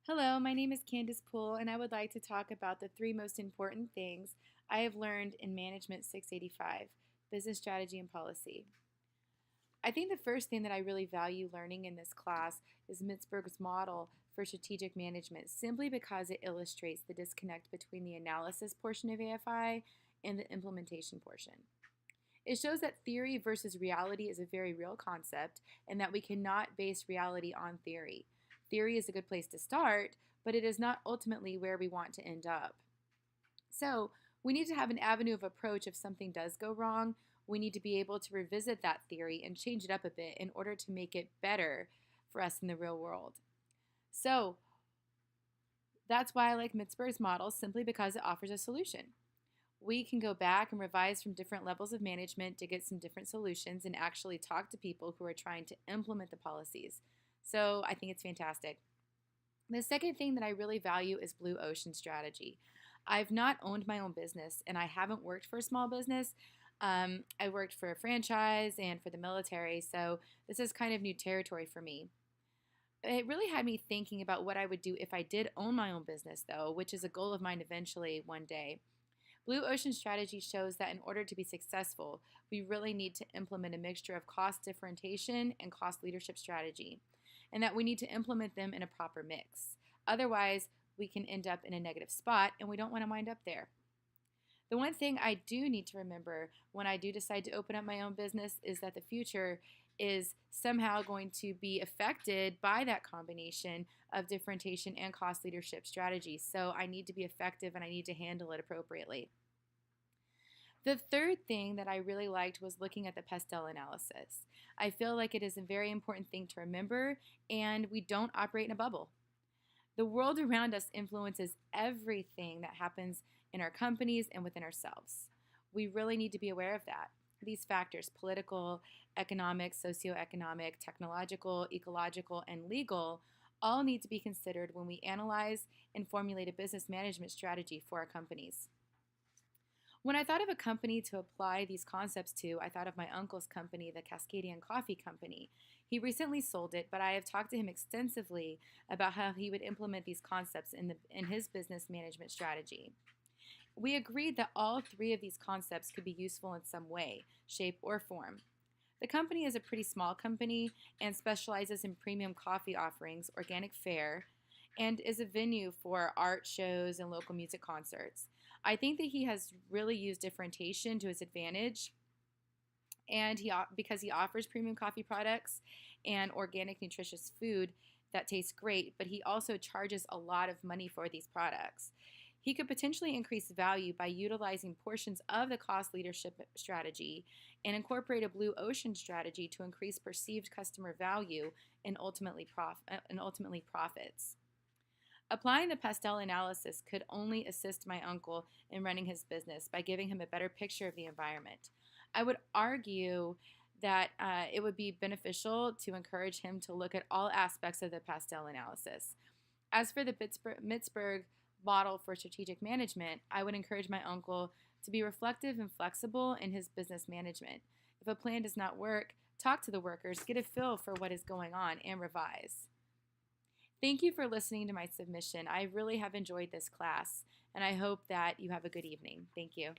Hello, my name is Candace Poole, and I would like to talk about the three most important things I have learned in Management 685 Business Strategy and Policy. I think the first thing that I really value learning in this class is Mitzberg's model for strategic management, simply because it illustrates the disconnect between the analysis portion of AFI and the implementation portion. It shows that theory versus reality is a very real concept and that we cannot base reality on theory. Theory is a good place to start, but it is not ultimately where we want to end up. So, we need to have an avenue of approach if something does go wrong. We need to be able to revisit that theory and change it up a bit in order to make it better for us in the real world. So, that's why I like Mitzberg's model, simply because it offers a solution. We can go back and revise from different levels of management to get some different solutions and actually talk to people who are trying to implement the policies. So I think it's fantastic. The second thing that I really value is blue ocean strategy. I've not owned my own business and I haven't worked for a small business. I worked for a franchise and for the military, so this is kind of new territory for me. It really had me thinking about what I would do if I did own my own business, though, which is a goal of mine eventually one day. Blue ocean strategy shows that in order to be successful, we really need to implement a mixture of cost differentiation and cost leadership strategy, and that we need to implement them in a proper mix. Otherwise, we can end up in a negative spot, and we don't want to wind up there. The one thing I do need to remember when I do decide to open up my own business is that the future is somehow going to be affected by that combination of differentiation and cost leadership strategies. So I need to be effective and I need to handle it appropriately. The third thing that I really liked was looking at the Pestel analysis. I feel like it is a very important thing to remember, and we don't operate in a bubble. The world around us influences everything that happens in our companies and within ourselves. We really need to be aware of that. These factors, political, economic, socioeconomic, technological, ecological, and legal, all need to be considered when we analyze and formulate a business management strategy for our companies. When I thought of a company to apply these concepts to, I thought of my uncle's company, the Cascadian Coffee Company. He recently sold it, but I have talked to him extensively about how he would implement these concepts in his business management strategy. We agreed that all three of these concepts could be useful in some way, shape, or form. The company is a pretty small company and specializes in premium coffee offerings, organic fare, and is a venue for art shows and local music concerts. I think that he has really used differentiation to his advantage, and because he offers premium coffee products and organic nutritious food that tastes great, but he also charges a lot of money for these products. He could potentially increase value by utilizing portions of the cost leadership strategy and incorporate a blue ocean strategy to increase perceived customer value and ultimately profits. Applying the Pestel analysis could only assist my uncle in running his business by giving him a better picture of the environment. I would argue that it would be beneficial to encourage him to look at all aspects of the Pestel analysis. As for the Mitzberg model for strategic management, I would encourage my uncle to be reflective and flexible in his business management. If a plan does not work, talk to the workers, get a feel for what is going on, and revise. Thank you for listening to my submission. I really have enjoyed this class, and I hope that you have a good evening. Thank you.